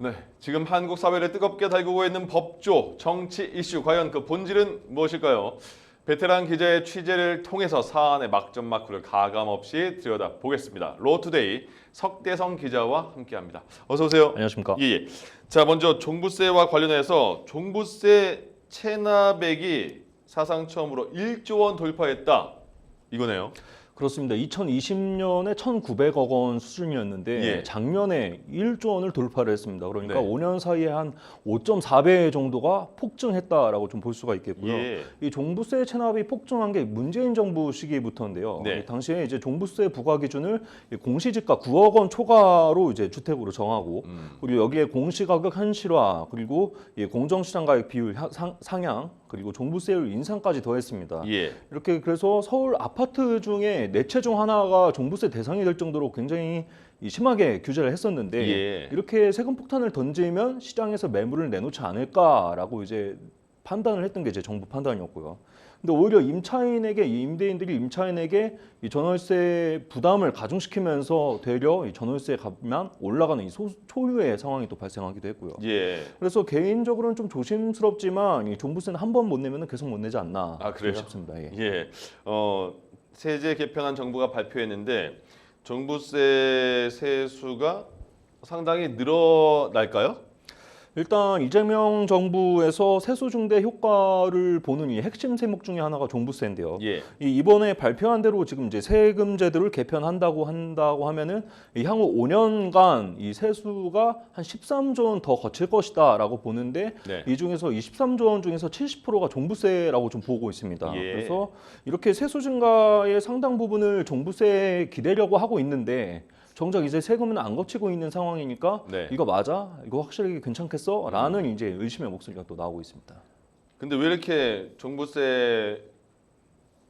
네, 지금 한국 사회를 뜨겁게 달구고 있는 법조, 정치 이슈, 과연 그 본질은 무엇일까요? 베테랑 기자의 취재를 통해서 사안의 막전막후를 가감없이 들여다보겠습니다. 로투데이 석대성 기자와 함께합니다. 어서 오세요. 안녕하십니까? 예. 자, 먼저 종부세와 관련해서 종부세 체납액이 사상 처음으로 1조 원 돌파했다. 이거네요. 그렇습니다. 2020년에 1,900억 원 수준이었는데 예. 작년에 1조 원을 돌파를 했습니다. 그러니까 네. 5년 사이에 한 5.4배 정도가 폭증했다라고 좀 볼 수가 있겠고요. 예. 이 종부세 체납이 폭증한 게 문재인 정부 시기부터인데요. 네. 이 당시에 이제 종부세 부과 기준을 공시지가 9억 원 초과로 이제 주택으로 정하고 그리고 여기에 공시가격 현실화 그리고 이 공정시장가격 비율 상향 그리고 종부세율 인상까지 더했습니다. 예. 이렇게 그래서 서울 아파트 중에 4채 중 하나가 종부세 대상이 될 정도로 굉장히 심하게 규제를 했었는데 예. 이렇게 세금 폭탄을 던지면 시장에서 매물을 내놓지 않을까라고 이제 판단을 했던 게 제 정부 판단이었고요. 근데 오히려 임차인에게 이 임대인들이 임차인에게 이 전월세 부담을 가중시키면서 되려 이 전월세 값만 올라가는 이 초유의 상황이 또 발생하기도 했고요. 예. 그래서 개인적으로는 좀 조심스럽지만 이 종부세는 한 번 못 내면 계속 못 내지 않나 그래요? 싶습니다. 예. 예. 세제 개편안 정부가 발표했는데 종부세 세수가 상당히 늘어날까요? 일단 이재명 정부에서 세수 증대 효과를 보는 이 핵심 세목 중에 하나가 종부세인데요. 예. 이번에 발표한 대로 지금 이제 세금 제도를 개편한다고 하면은 이 향후 5년간 이 세수가 한 13조 원 더 거칠 것이다라고 보는데 네. 이 중에서 이 13조 원 중에서 70%가 종부세라고 좀 보고 있습니다. 예. 그래서 이렇게 세수 증가의 상당 부분을 종부세에 기대려고 하고 있는데 정작 이제 세금은 안 거치고 있는 상황이니까 네. 이거 맞아? 이거 확실히 괜찮겠어? 라는 이제 의심의 목소리가 또 나오고 있습니다. 근데 왜 이렇게 종부세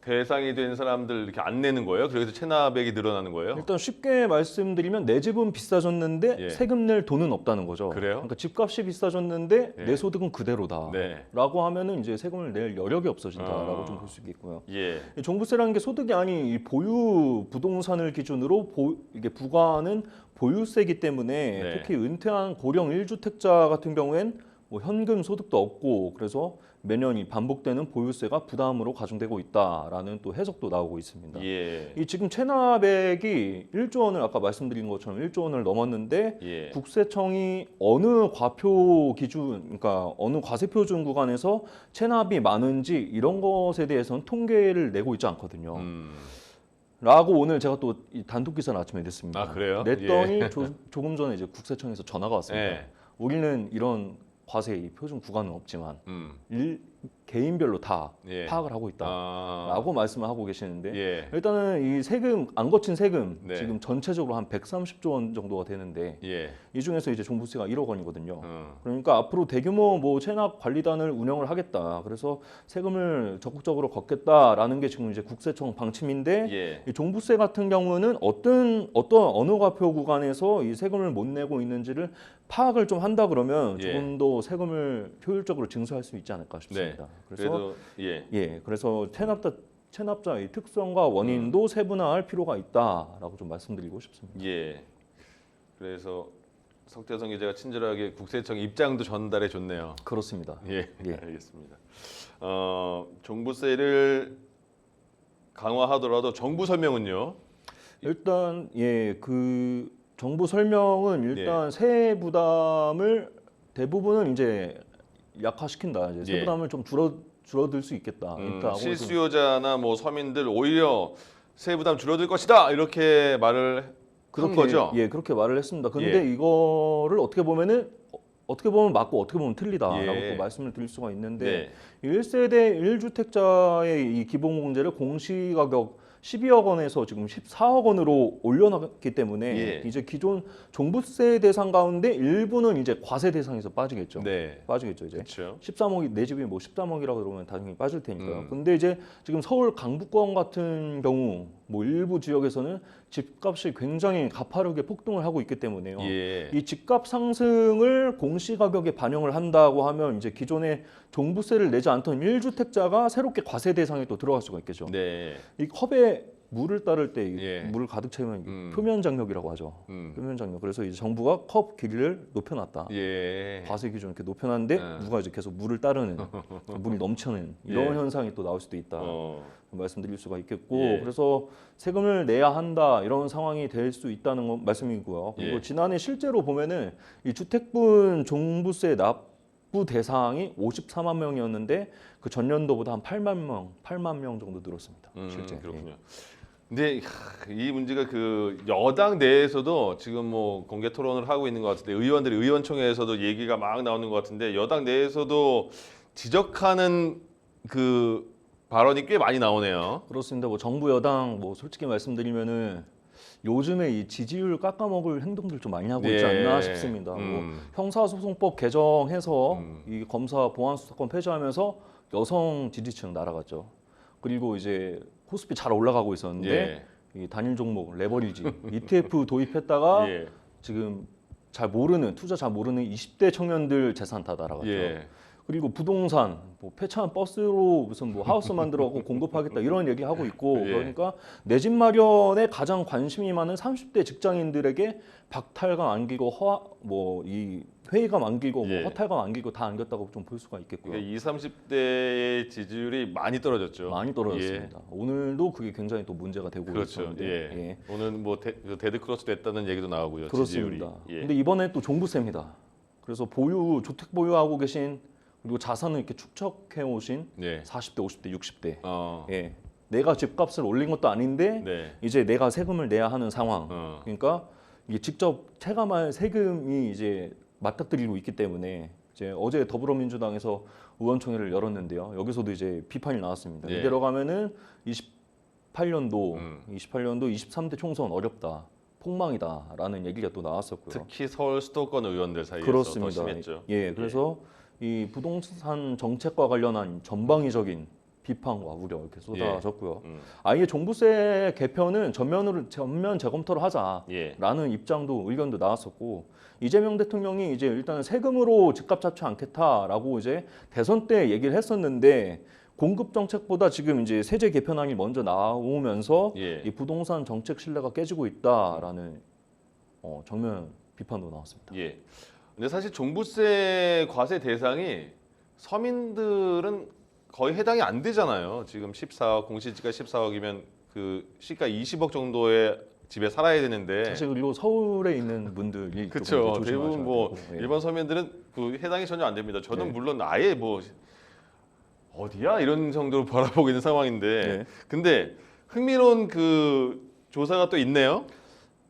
대상이 된 사람들 이렇게 안 내는 거예요? 그래서 체납액이 늘어나는 거예요? 일단 쉽게 말씀드리면 내 집은 비싸졌는데 예. 세금 낼 돈은 없다는 거죠. 그래요? 그러니까 집값이 비싸졌는데 예. 내 소득은 그대로다. 네. 라고 하면은 이제 세금을 낼 여력이 없어진다라고 어. 좀 볼 수 있겠고요. 예. 이 종부세라는 게 소득이 아닌 이 보유 부동산을 기준으로 이게 부과하는 보유세이기 때문에 네. 특히 은퇴한 고령 1주택자 같은 경우엔 뭐 현금 소득도 없고 그래서 매년 이 반복되는 보유세가 부담으로 가중되고 있다라는 또 해석도 나오고 있습니다. 예. 이 지금 체납액이 1조 원을 아까 말씀드린 것처럼 1조 원을 넘었는데 예. 국세청이 어느 과표 기준, 그러니까 어느 과세표준 구간에서 체납이 많은지 이런 것에 대해서는 통계를 내고 있지 않거든요. 라고 오늘 제가 또 이 단독 기사를 아침에 냈습니다. 그래요? 냈더니 예. 조금 전에 이제 국세청에서 전화가 왔습니다. 예. 우리는 이런 과세 이 표준 구간은 없지만 음. 개인별로 다 예. 파악을 하고 있다. 아. 라고 말씀을 하고 계시는데 예. 일단은 이 세금 안 거친 세금 네. 지금 전체적으로 한 130조 원 정도가 되는데 예. 이 중에서 이제 종부세가 1억 원이거든요. 어. 그러니까 앞으로 대규모 뭐 체납 관리단을 운영을 하겠다. 그래서 세금을 적극적으로 걷겠다라는 게 지금 이제 국세청 방침인데 예. 이 종부세 같은 경우는 어떤 어느 과표 구간에서 이 세금을 못 내고 있는지를 파악을 좀 한다 그러면 예. 조금 더 세금을 효율적으로 징수할 수 있지 않을까 싶습니다. 그래서 그래도 예. 그래서 체납자의 특성과 원인도 세분화할 필요가 있다라고 좀 말씀드리고 싶습니다. 예. 그래서 석대성 기자가 친절하게 국세청 입장도 전달해 줬네요. 그렇습니다. 예. 예. 알겠습니다. 종부세를 강화하더라도 정부 설명은요? 일단 그 정부 설명은 일단 세액 부담을 대부분은 이제 약화시킨다. 이제 예. 세 부담을 좀 줄어들 수 있겠다. 일단 하고 좀 실수요자나 뭐 서민들 오히려 세부 부담 줄어들 것이다 이렇게 말을 한 거죠. 예, 그렇게 말을 했습니다. 근데 이거를 어떻게 보면 맞고 어떻게 보면 틀리다라고 예. 또 말씀을 드릴 수가 있는데 네. 1세대 1주택자의 이 기본공제를 공시가격 12억 원에서 지금 14억 원으로 올려놨기 때문에 예. 이제 기존 종부세 대상 가운데 일부는 이제 과세 대상에서 빠지겠죠. 네. 빠지겠죠. 이제 그렇죠. 13억이 내 집이 뭐 13억이라 그러면 당연히 빠질 테니까요. 음. 근데 이제 지금 서울 강북권 같은 경우 뭐 일부 지역에서는 집값이 굉장히 가파르게 폭등을 하고 있기 때문에요. 예. 이 집값 상승을 공시가격에 반영을 한다고 하면 이제 기존에 종부세를 내지 않던 1주택자가 새롭게 과세 대상에 또 들어갈 수가 있겠죠. 네. 이 컵에 물을 따를 때 예. 물을 가득 채우면 표면 장력이라고 하죠. 음. 표면 장력. 그래서 이제 정부가 컵 길이를 높여놨다. 예. 과세 기준 이렇게 높여놨는데 누가 이제 계속 물을 따르는 물이 넘치는 이런 예. 현상이 또 나올 수도 있다. 어. 말씀드릴 수가 있겠고 예. 그래서 세금을 내야 한다 이런 상황이 될 수 있다는 건 말씀이고요. 그리고 예. 지난해 실제로 보면은 이 주택분 종부세 납부 대상이 54만 명이었는데 그 전년도보다 한 8만 명 정도 늘었습니다. 실제. 그렇군요. 근데 이 문제가 그 여당 내에서도 지금 뭐 공개 토론을 하고 있는 것 같은데 의원들이 의원총회에서도 얘기가 막 나오는 것 같은데 여당 내에서도 지적하는 그 발언이 꽤 많이 나오네요. 그렇습니다. 뭐 정부 여당 뭐 솔직히 말씀드리면은 요즘에 이 지지율 깎아먹을 행동들 좀 많이 하고 있지 않나 싶습니다. 뭐 형사소송법 개정해서 이 검사 보안 수사권 폐지하면서 여성 지지층 날아갔죠. 그리고 이제 코스피 잘 올라가고 있었는데 이 단일 종목 레버리지 ETF 도입했다가 예. 지금 잘 모르는 투자 잘 모르는 20대 청년들 재산 다 날아갔죠. 예. 그리고 부동산 뭐 폐차한 버스로 무슨 뭐 하우스 만들어갖고 공급하겠다 이런 얘기 하고 있고 예. 그러니까 내 집 마련에 가장 관심이 많은 30대 직장인들에게 박탈감 안기고 뭐 이 회의감 안기고 예. 뭐 허탈감 안기고 다 안겼다고 좀 볼 수가 있겠고요. 그러니까 20, 30대의 지지율이 많이 떨어졌죠. 많이 떨어졌습니다. 오늘도 그게 굉장히 또 문제가 되고 그렇죠. 있었는데 예. 오늘 뭐 데드크로스 됐다는 얘기도 나오고요. 그렇습니다. 지지율이. 예. 근데 이번에 또 종부세입니다. 그래서 주택 보유하고 계신 그리고 자산을 이렇게 축적해 오신 예. 40대, 50대, 60대 어. 예. 내가 집값을 올린 것도 아닌데 네. 이제 내가 세금을 내야 하는 상황. 어. 그러니까 이게 직접 체감할 세금이 이제 맞닥뜨리고 있기 때문에 이제 어제 더불어민주당에서 의원총회를 열었는데요. 여기서도 이제 비판이 나왔습니다. 예. 이대로 가면은 28년도 23대 총선 어렵다. 폭망이다라는 얘기가 또 나왔었고요. 특히 서울 수도권 의원들 사이에서 그렇습니다. 더 심했죠. 예, 그래서 이 부동산 정책과 관련한 전방위적인 비판과 우려 이렇게 쏟아졌고요. 아예 종부세 개편은 전면 재검토를 하자라는 예. 입장도 의견도 나왔었고 이재명 대통령이 이제 일단은 세금으로 집값 잡지 않겠다라고 이제 대선 때 얘기를 했었는데 공급 정책보다 지금 이제 세제 개편안이 먼저 나오면서 예. 이 부동산 정책 신뢰가 깨지고 있다라는 정면 비판도 나왔습니다. 예. 근데 사실 종부세 과세 대상이 서민들은 거의 해당이 안 되잖아요. 지금 14억 공시지가 14억이면 그 시가 20억 정도의 집에 살아야 되는데 사실 그리고 서울에 있는 분들이 그렇죠. 조금 대부분 뭐 되고, 예. 일반 서민들은 그 해당이 전혀 안 됩니다. 저는 네. 물론 아예 뭐 어디야 이런 정도로 바라보고 있는 상황인데 네. 근데 흥미로운 그 조사가 또 있네요.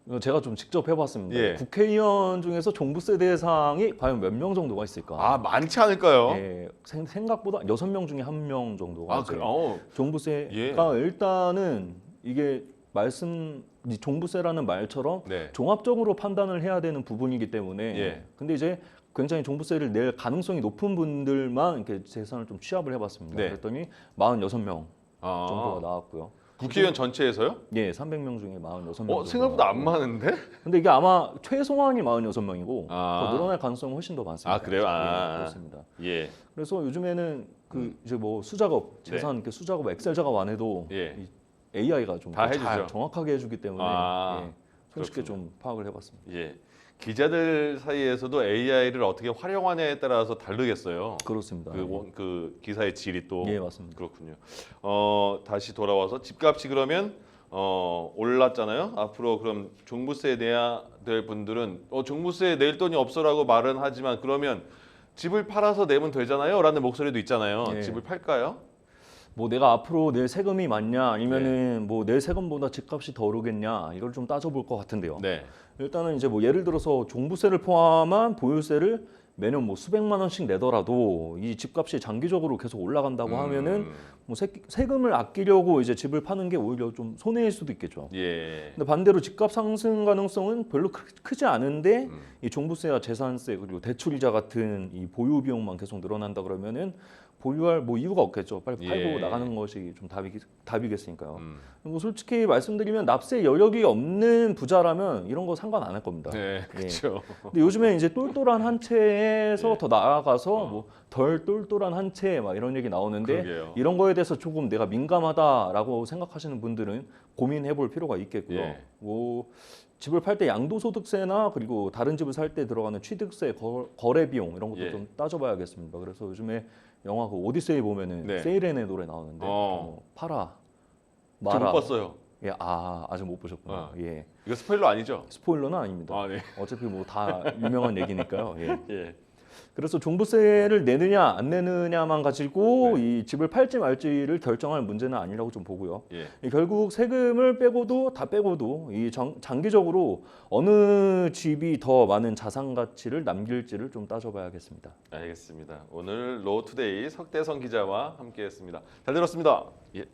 이거 제가 좀 직접 해봤습니다. 예. 국회의원 중에서 종부세 대상이 과연 몇 명 정도가 있을까? 아 많지 않을까요? 예, 생각보다 6명 중에 1명 정도가 아 이제 그래. 종부세가 일단은 이게 이 종부세라는 말처럼 네. 종합적으로 판단을 해야 되는 부분이기 때문에 예. 근데 이제 굉장히 종부세를 낼 가능성이 높은 분들만 이렇게 재산을 좀 취합을 해봤습니다. 네. 그랬더니 46명 아. 정도가 나왔고요. 국회의원 전체에서요? 예, 300명 중에 46명. 생각보다 안 많은데? 근데 이게 아마 최소한이 46명이고 아. 더 늘어날 가능성은 훨씬 더 많습니다. 아, 그래요? 아. 예, 그렇습니다. 예. 그래서 요즘에는 그 이제 뭐 수작업 재산 이렇게 수작업 엑셀 작업 안 해도 예. 이 AI가 좀 다 잘 해주죠. 정확하게 해주기 때문에 아, 예, 손쉽게 좀 파악을 해봤습니다. 예. 기자들 사이에서도 AI를 어떻게 활용하냐에 따라서 다르겠어요. 그렇습니다. 그 기사의 질이 또 예, 맞습니다. 그렇군요. 다시 돌아와서 집값이 그러면 올랐잖아요. 앞으로 그럼 종부세 내야 될 분들은 종부세 낼 돈이 없어라고 말은 하지만 그러면 집을 팔아서 내면 되잖아요.라는 목소리도 있잖아요. 예. 집을 팔까요? 뭐 내가 앞으로 낼 세금이 많냐 아니면은 뭐 낼 세금보다 집값이 더 오르겠냐 이걸 좀 따져볼 것 같은데요. 네. 일단은 이제 뭐 예를 들어서 종부세를 포함한 보유세를 매년 뭐 수백만 원씩 내더라도 이 집값이 장기적으로 계속 올라간다고 하면은 뭐 세금을 아끼려고 이제 집을 파는 게 오히려 좀 손해일 수도 있겠죠. 예. 근데 반대로 집값 상승 가능성은 별로 크지 않은데 이 종부세와 재산세 그리고 대출이자 같은 이 보유 비용만 계속 늘어난다 그러면은 보유할 뭐 이유가 없겠죠. 빨리 팔고 예. 나가는 것이 좀 답이겠으니까요. 뭐 솔직히 말씀드리면 납세 여력이 없는 부자라면 이런 거 상관 안 할 겁니다. 네, 그렇죠. 근데 요즘에 이제 똘똘한 한 채에 중에서 예. 더 나아가서 어. 뭐 덜 똘똘한 한 채 막 이런 얘기 나오는데 그러게요. 이런 거에 대해서 조금 내가 민감하다라고 생각하시는 분들은 고민해 볼 필요가 있겠고요. 예. 뭐 집을 팔 때 양도소득세나 그리고 다른 집을 살 때 들어가는 취득세, 거래 비용 이런 것도 예. 좀 따져봐야겠습니다. 그래서 요즘에 영화 그 오디세이 보면은 네. 세이렌의 노래 나오는데 팔아 저 못 마라. 봤어요. 예, 아직 못 보셨구나. 예, 이거 스포일러 아니죠? 스포일러는 아닙니다. 아, 네. 어차피 뭐 다 유명한 얘기니까요. 예. 예. 그래서 종부세를 내느냐 안 내느냐만 가지고 네. 이 집을 팔지 말지를 결정할 문제는 아니라고 좀 보고요. 예. 결국 세금을 빼고도 다 빼고도 이 장기적으로 어느 집이 더 많은 자산 가치를 남길지를 좀 따져봐야겠습니다. 알겠습니다. 오늘 로투데이 석대성 기자와 함께했습니다. 잘 들었습니다. 예.